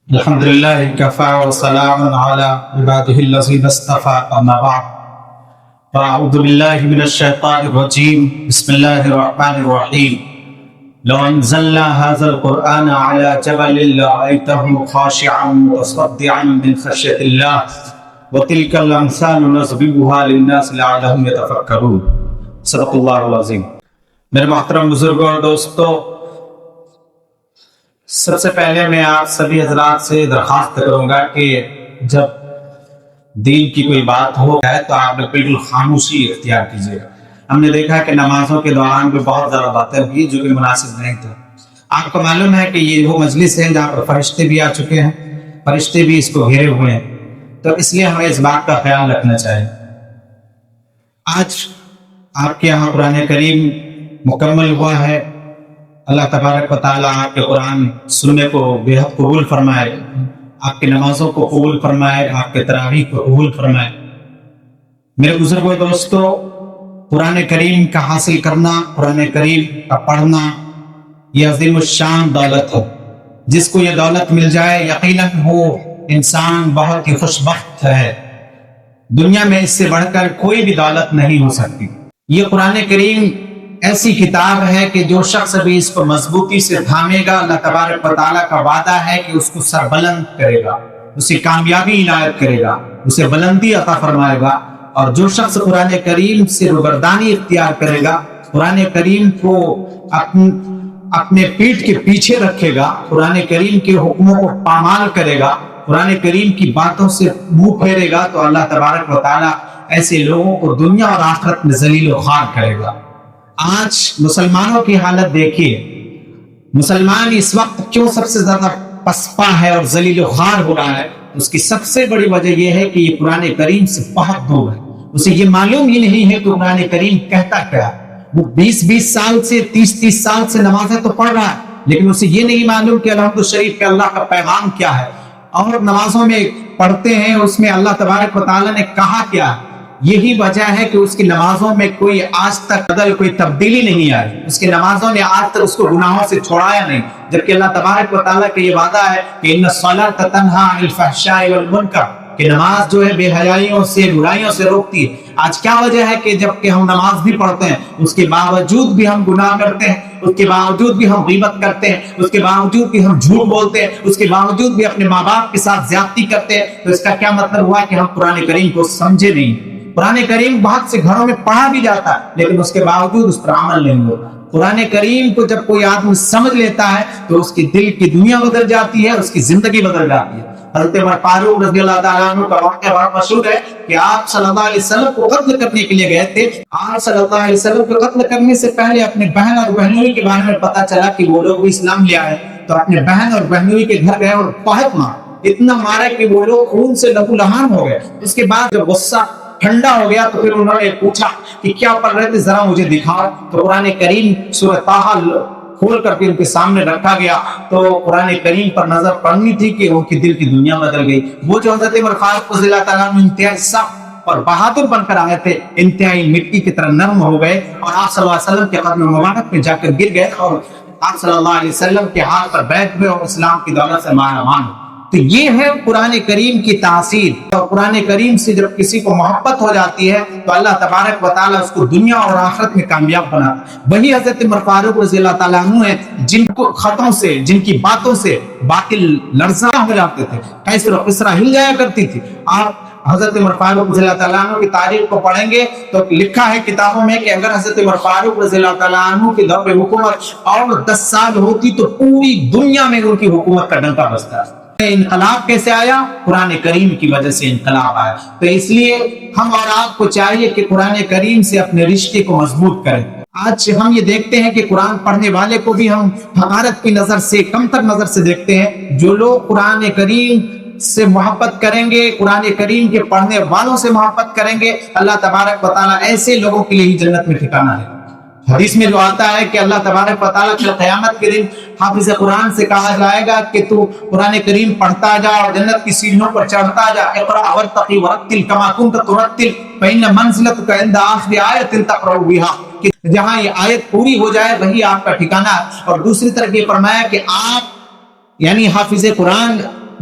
الحمد لله كفى وسلام على عباده الذين اصطفى أما بعد فأعوذ بالله من الشيطان الرجيم بسم الله الرحمن الرحيم لو أنزلنا هذا القرآن على جبل لرأيته خاشعا متصدعا من خشية الله وتلك الأمثال نضربها للناس لعلهم يتفكرون صدق اللہ العظیم۔ میرے محترم بزرگوں اور دوستوں، سب سے پہلے میں آپ سبھی حضرات سے درخواست کروں گا کہ جب دین کی کوئی بات ہو ہے تو آپ نے بالکل خاموشی اختیار کیجیے گا۔ ہم نے دیکھا کہ نمازوں کے دوران بھی بہت زیادہ باتیں ہوئی جو کہ مناسب نہیں تھا۔ آپ کو معلوم ہے کہ یہ وہ مجلس ہے جہاں پر فرشتے بھی آ چکے ہیں، فرشتے بھی اس کو گھیرے ہوئے ہیں، تو اس لیے ہمیں اس بات کا خیال رکھنا چاہیے۔ آج آپ کے یہاں قرآن کریم مکمل ہوا ہے۔ اللہ تبارک و تعالیٰ آپ کے قرآن سننے کو بے حد قبول فرمائے، آپ کی نمازوں کو قبول فرمائے، آپ کے تراویح کو قبول فرمائے۔ میرے بزرگوں دوستو، قرآن کریم کا حاصل کرنا، قرآن کریم کا پڑھنا، یہ عظیم الشان دولت ہے۔ جس کو یہ دولت مل جائے یقیناً وہ انسان بہت ہی خوش بخت ہے۔ دنیا میں اس سے بڑھ کر کوئی بھی دولت نہیں ہو سکتی۔ یہ قرآن کریم ایسی کتاب ہے کہ جو شخص بھی اس کو مضبوطی سے تھامے گا، اللہ تبارک و تعالیٰ کا وعدہ ہے کہ اس کو سربلند کرے گا، اسے کامیابی عنایت کرے گا، اسے بلندی عطا فرمائے گا۔ اور جو شخص قرآن کریم سے روگردانی اختیار کرے گا، قرآن کریم کو اپنے پیٹھ کے پیچھے رکھے گا، قرآن کریم کے حکموں کو پامال کرے گا، قرآن کریم کی باتوں سے منہ پھیرے گا، تو اللہ تبارک و تعالیٰ ایسے لوگوں کو دنیا اور آخرت میں ذلیل و خوار کرے گا۔ آج مسلمانوں کی حالت دیکھیے، مسلمان اس وقت کیوں سب سے زیادہ پسپا ہے اور ذلیل و خوار ہو رہا ہے؟ اس کی سب سے بڑی وجہ یہ ہے کہ یہ قرآن کریم سے بہت دور ہے۔ اسے یہ معلوم ہی نہیں ہے کہ قرآن کریم کہتا کیا ہے۔ وہ 20 سال سے 30 سال سے نمازیں تو پڑھ رہا ہے، لیکن اسے یہ نہیں معلوم کہ الحمد شریف کے اللہ کا پیغام کیا ہے، اور نمازوں میں پڑھتے ہیں اس میں اللہ تبارک و تعالیٰ نے کہا کیا ہے۔ یہی وجہ ہے کہ اس کی نمازوں میں کوئی آج تک کوئی تبدیلی نہیں آئی، اس کی نمازوں نے آج تک اس کو گناہوں سے چھوڑایا نہیں، جبکہ اللہ تبارک و تعالیٰ کا یہ وعدہ ہے کہ ان الصلاۃ تنہی عن الفحشاء والمنکر، کہ نماز جو ہے بے حیائیوں سے، برائیوں سے روکتی ہے۔ آج کیا وجہ ہے کہ جب کہ ہم نماز بھی پڑھتے ہیں اس کے باوجود بھی ہم گناہ کرتے ہیں، اس کے باوجود بھی ہم غیبت کرتے ہیں، اس کے باوجود بھی ہم جھوٹ بولتے ہیں، اس کے باوجود بھی اپنے ماں باپ کے ساتھ زیادتی کرتے ہیں؟ تو اس کا کیا مطلب ہوا کہ ہم قرآن کریم کو سمجھے نہیں۔ قرآن کریم بہت سے گھروں میں پڑھا بھی جاتا ہے لیکن اس کے باوجود اس پر عمل نہیں ہوتا۔ قرآن کریم کو جب کوئی آدمی سمجھ لیتا ہے تو اس کی دل کی دنیا بدل جاتی ہے، اس کی زندگی بدل جاتی ہے۔ حضرت عمر فاروق رضی اللہ تعالیٰ عنہ کا واقعہ بہت مشہور ہے کہ آپ صلی اللہ علیہ وسلم کو قتل کرنے کے لیے گئے تھے۔ آپ صلی اللہ علیہ وسلم کو قتل کرنے سے پہلے اپنے بہن اور بہنوئی کے بارے میں پتا چلا کہ وہ لوگ اسلام لے آئے، تو اپنے بہن اور بہنوئی کے گھر گئے اور بہت مارا، اتنا مارا کہ وہ لوگ خون سے لہو لہان ہو گئے۔ اس کے بعد جب غصہ ٹھنڈا ہو گیا تو پھر انہوں نے پوچھا کہ کیا پڑھ رہے تھے، ذرا مجھے دکھاؤ۔ تو قرآن کریم سورہ طٰہٰ کھول کر کے ان کے سامنے رکھا گیا، تو قرآن کریم پر نظر پڑنی تھی کہ ان کی دل کی دنیا بدل گئی۔ وہ جو حضرت عمر فاروق رضی اللہ تعالیٰ عنہ انتہائی سخت اور بہادر بن کر آئے تھے، انتہائی مٹی کی طرح نرم ہو گئے اور آپ صلی اللہ علیہ وسلم کے قدم مبارک میں جا کر گر گئے اور آپ صلی اللہ علیہ وسلم کے ہاتھ پر بیٹھ گئے اور اسلام کی دولت سے مالا مال۔ تو یہ ہے قرآن کریم کی تاثیر۔ اور قرآن کریم سے جب کسی کو محبت ہو جاتی ہے تو اللہ تبارک و تعالیٰ اس کو دنیا اور آخرت میں کامیاب بناتا ہے۔ وہی حضرت عمر فاروق رضی اللہ تعالیٰ عنہ ہیں جن کو خطوں سے، جن کی باتوں سے باطل لرزاں ہو جاتے تھے، کیسر و قسرہ ہل جایا کرتی تھی۔ آپ حضرت عمر فاروق رضی اللہ تعالیٰ عنہ کی تاریخ کو پڑھیں گے تو لکھا ہے کتابوں میں کہ اگر حضرت عمر فاروق رضی اللہ تعالیٰ عنہ کی دور حکومت اور 10 سال ہوتی تو پوری دنیا میں ان کی حکومت کا ڈنکا بجتا ہے۔ انقلاب کیسے آیا؟ قرآن کریم کی وجہ سے انقلاب آیا۔ تو اس لیے ہم اور آپ کو چاہیے کہ قرآن کریم سے اپنے رشتے کو مضبوط کریں۔ آج ہم یہ دیکھتے ہیں کہ قرآن پڑھنے والے کو بھی ہم حقارت کی نظر سے، کمتر نظر سے دیکھتے ہیں۔ جو لوگ قرآن کریم سے محبت کریں گے، قرآن کریم کے پڑھنے والوں سے محبت کریں گے، اللہ تبارک و تعالیٰ ایسے لوگوں کے لیے ہی جنت میں ٹھکانہ ہے۔ حدیث میں جو آتا ہے کہ اللہ تبارک و تعالیٰ کی قیامت کے دن حافظ قرآن سے کہا جائے گا کہ تو قرآن کریم پڑھتا جا اور جنت کی سیڑھیوں پر چڑھتا جا، اقرأ وارتقی ورتل کما کنت ترتل فإن منزلتک عند آخر آیۃ تقرأ بها، کہ جہاں یہ آیت پوری ہو جائے وہی آپ کا ٹھکانہ ہے۔ اور دوسری طرف یہ فرمایا کہ آپ یعنی حافظ قرآن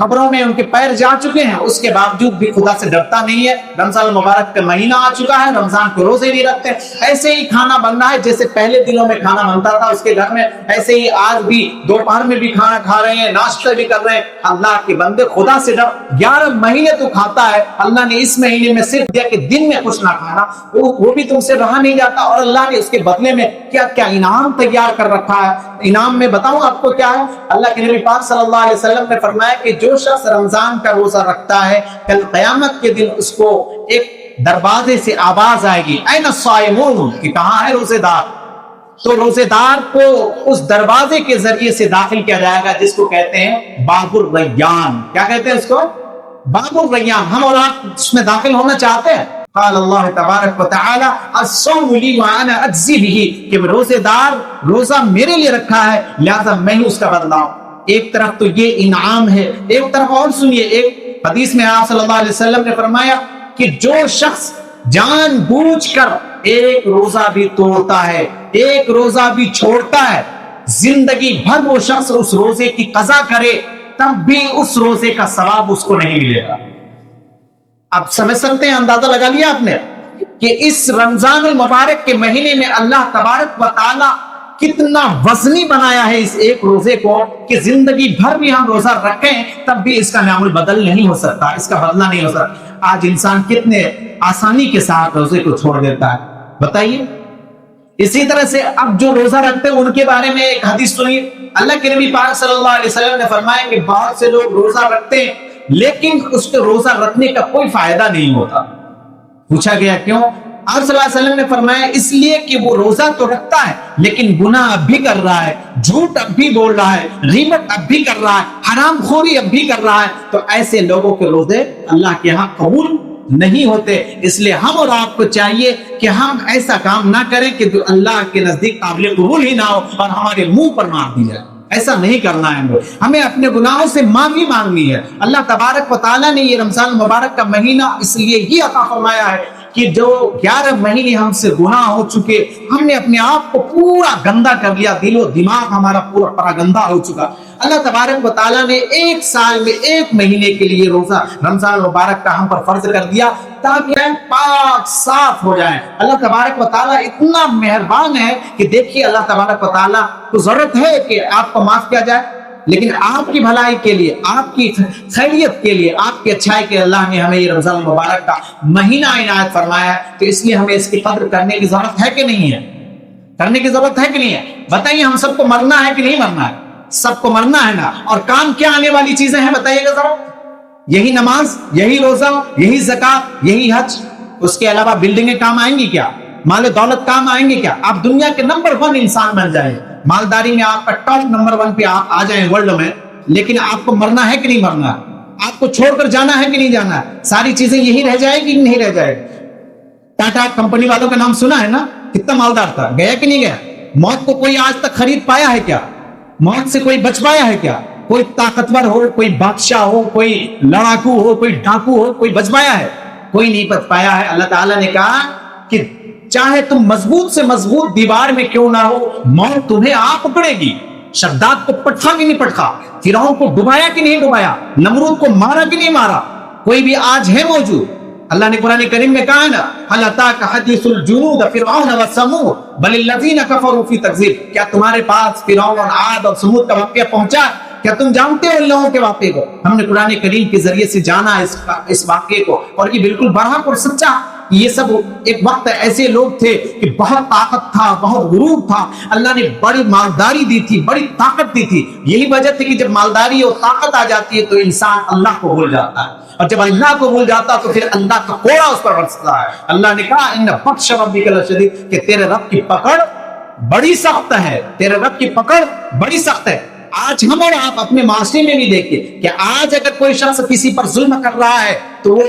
قبروں میں ان کے پیر جا چکے ہیں، اس کے باوجود بھی خدا سے ڈرتا نہیں ہے۔ رمضان المبارک کا مہینہ آ چکا ہے، رمضان کو روزے نہیں رکھتے، ایسے ہی کھانا بن رہا ہے جیسے پہلے دنوں میں کھانا بنتا تھا اس کے گھر میں، ایسے ہی آج بھی دوپہر میں بھی کھانا کھا رہے ہیں، ناشتہ بھی کر رہے ہیں۔ اللہ کے بندے خدا سے ڈر، 11 مہینے تو کھاتا ہے، اللہ نے اس مہینے میں صرف دیا کہ دن میں کچھ نہ کھانا، وہ بھی تم سے رہا نہیں جاتا، اور اللہ نے اس کے بدلے میں کیا کیا انعام تیار کر رکھا ہے۔ انعام میں بتاؤں آپ کو کیا ہے؟ اللہ کے نبی پاک صلی اللہ علیہ وسلم نے فرمایا کہ جو شخص رمضان کا روزہ رکھتا ہے، کل قیامت کے دن اس کو ایک دروازے سے آواز آئے گی، این الصائمون، کہ کہاں ہے روزے دار؟ تو روزے دار کو اس دروازے کے ذریعے سے داخل کیا جائے گا جس کو کہتے ہیں باب الریان۔ کیا کہتے ہیں اس کو؟ باب الریان۔ ہم اور آپ اس میں داخل ہونا چاہتے ہیں؟ قال اللہ تبارک و تعالی الصوم لی وانا اجزی بہ، کہ روزے دار روزہ میرے لیے رکھا ہے لہذا میں ہی اس کا بدلہ ہوں۔ ایک طرف تو یہ انعام ہے، ایک طرف اور سنیے، ایک حدیث میں آپ صلی اللہ علیہ وسلم نے فرمایا کہ جو شخص جان بوجھ کر ایک روزہ بھی توڑتا ہے، ایک روزہ بھی چھوڑتا ہے، زندگی بھر وہ شخص اس روزے کی قضا کرے تب بھی اس روزے کا ثواب اس کو نہیں ملے گا۔ اب سمجھ سکتے ہیں، اندازہ لگا لیا آپ نے کہ اس رمضان المبارک کے مہینے میں اللہ تبارک و تعالی کتنا وزنی بنایا ہے اس ایک روزے کو کہ زندگی بھر بھی ہم روزہ رکھیں تب بھی اس کا نام البدل نہیں ہو سکتا، اس کا بدلہ نہیں ہو سکتا۔ آج انسان کتنے آسانی کے ساتھ روزے کو چھوڑ دیتا ہے، بتائیے۔ اسی طرح سے اب جو روزہ رکھتے ہیں ان کے بارے میں ایک حدیث سنیے، اللہ کے نبی پاک صلی اللہ علیہ وسلم نے فرمایا کہ بہت سے لوگ روزہ رکھتے ہیں لیکن اس کے روزہ رکھنے کا کوئی فائدہ نہیں ہوتا۔ پوچھا گیا کیوں؟ آپ صلی اللہ علیہ وسلم نے فرمایا اس لیے کہ وہ روزہ تو رکھتا ہے لیکن گناہ اب بھی کر رہا ہے، جھوٹ اب بھی بول رہا ہے، غیبت اب بھی کر رہا ہے، حرام خوری اب بھی کر رہا ہے، تو ایسے لوگوں کے روزے اللہ کے ہاں قبول نہیں ہوتے۔ اس لیے ہم اور آپ کو چاہیے کہ ہم ایسا کام نہ کریں کہ جو اللہ کے نزدیک قابل قبول ہی نہ ہو اور ہمارے منہ پر مار دی جائے۔ ایسا نہیں کرنا ہے، ہمیں اپنے گناہوں سے معافی مانگنی ہے۔ اللہ تبارک و تعالیٰ نے یہ رمضان مبارک کا مہینہ اس لیے ہی عطا فرمایا ہے کہ جو 11 مہینے ہم سے گناہ ہو چکے، ہم نے اپنے آپ کو پورا گندا کر لیا، دل و دماغ ہمارا پورا گندا ہو چکا۔ اللہ تبارک و تعالیٰ نے ایک سال میں ایک مہینے کے لیے روزہ رمضان مبارک کا ہم پر فرض کر دیا تاکہ ہم پاک صاف ہو جائیں۔ اللہ تبارک و تعالیٰ اتنا مہربان ہے کہ دیکھیے اللہ تبارک و تعالیٰ کو ضرورت ہے کہ آپ کو معاف کیا جائے، لیکن آپ کی بھلائی کے لیے، آپ کی خیریت کے لیے، آپ کی اچھائی کے اللہ نے ہمیں یہ رمضان مبارک کا مہینہ عنایت فرمایا ہے، تو اس لیے ہمیں اس کی قدر کرنے کی ضرورت ہے کہ نہیں ہے؟ کرنے کی ضرورت ہے کہ نہیں ہے؟ بتائیے، ہم سب کو مرنا ہے کہ نہیں مرنا ہے؟ سب کو مرنا ہے نا۔ اور کام کیا آنے والی چیزیں ہیں بتائیے گا ذرا؟ یہی نماز، یہی روزہ، یہی زکات، یہی حج۔ اس کے علاوہ بلڈنگیں کام آئیں گی کیا؟ مال و دولت کام آئیں گے کیا؟ آپ دنیا کے نمبر 1 انسان بن جائیں، مالداری میں آپ کا ٹاپ نمبر 1 پہ آپ آ جائیں ورلڈ میں، لیکن آپ کو مرنا ہے کہ نہیں مرنا ہے؟ آپ کو چھوڑ کر جانا ہے کہ نہیں جانا ہے؟ ساری چیزیں یہی رہ جائے گی کہ نہیں رہ جائے گی؟ ٹاٹا کمپنی والوں کا نام سنا ہے نا، کتنا مالدار تھا، گیا کہ نہیں گیا؟ موت کو کوئی آج تک خرید پایا ہے کیا؟ موت سے کوئی بچ پایا ہے کیا؟ کوئی طاقتور ہو، کوئی بادشاہ ہو، کوئی لڑاکو ہو، کوئی ڈاکو ہو، کوئی بچ پایا ہے؟ کوئی نہیں بچ پایا ہے۔ اللہ تعالیٰ نے کہا کہ چاہے تم مضبوط سے مضبوط دیوار میں کیوں نہ ہو، موت تمہیں آ پکڑے گی۔ شداد کو پٹخا کہ نہیں پٹخا؟ فرعون کو ڈبایا کہ نہیں ڈبایا؟ نمرود کو مارا کہ نہیں مارا؟ کوئی بھی آج ہے موجود؟ اللہ نے قرآن کریم میں کہا نا، هل اتاك حديث الجنود فرعون وثمود بل الذين كفروا في تكذيب، کیا تمہارے پاس فرعون اور عاد اور ثمود کا واقعہ پہنچا؟ کیا تم جانتے ہو ان لوگوں کے واقعے کو؟ ہم نے قرآن کریم کے ذریعے سے جانا اس واقعے کو، اور یہ بالکل برحق اور سچا۔ یہ سب ایک وقت ایسے لوگ تھے کہ بہت طاقت تھا، بہت غرور تھا، اللہ نے بڑی مالداری دی تھی، بڑی طاقت دی تھی۔ یہی وجہ تھی کہ جب مالداری اور طاقت آ جاتی ہے تو انسان اللہ کو بھول جاتا ہے، اور جب اللہ کو بھول جاتا تو پھر اللہ کا کوڑا اس پر برستا ہے۔ اللہ نے کہا ان بطش ربک لشدید، کہ تیرے رب کی پکڑ بڑی سخت ہے، تیرے رب کی پکڑ بڑی سخت ہے۔ آج ہم اور آپ اپنے معاشرے میں بھی دیکھیں کہ آج اگر کوئی شخص کسی پر ظلم کر رہا ہے تو وہ